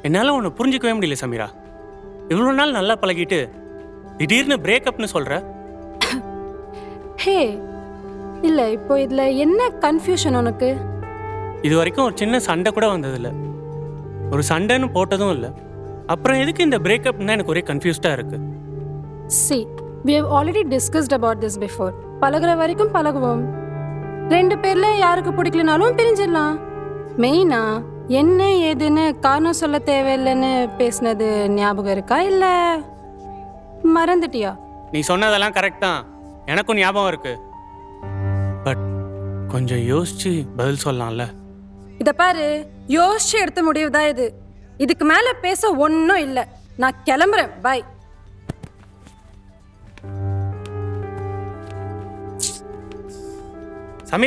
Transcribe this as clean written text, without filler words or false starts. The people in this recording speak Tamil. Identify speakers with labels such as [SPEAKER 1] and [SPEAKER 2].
[SPEAKER 1] என்னால் உன்னை புரிஞ்சிக்கவே முடியல சமீரா. இவ்வளோ நாள் நல்லா பழகிட்டு திடீர்னு பிரேக்கப்னு சொல்கிற.
[SPEAKER 2] ஹே இல்லை, இப்போ இதில் என்ன கன்ஃபியூஷன் உனக்கு?
[SPEAKER 1] இது வரைக்கும் ஒரு சின்ன சண்டை கூட வந்ததில்லை, ஒரு சண்டைன்னு போட்டதும் இல்லை. அப்புறம் எதுக்கு இந்த பிரேக்கப்னா எனக்கு ஒரே கன்ஃபியூஸ்டாக இருக்குது.
[SPEAKER 2] See, we have already discussed about this before. பழகுற வரைக்கும் பழகுவோம். 2 பேர்ல யாருக்கு பிடிக்கலனாலும் பிரிஞ்சிடலாம். மெயினா என்ன ஏதுன்னு காரணம் சொல்ல தேவையில்லைன்னு பேசினது ஞாபகம் இருக்கா இல்ல மறந்துட்டியா?
[SPEAKER 1] நீ சொன்னதெல்லாம் கரெக்ட் தான், எனக்கும் ஞாபகம் இருக்கு. பட் கொஞ்சம் யோசிச்சு பதில் சொல்லலாம்ல.
[SPEAKER 2] இத பாரு, யோசிச்சு எடுத்த முடிவு தான் இது. இதுக்கு மேல பேச ஒன்றும் இல்லை. நான் கிளம்புறேன். பாய்.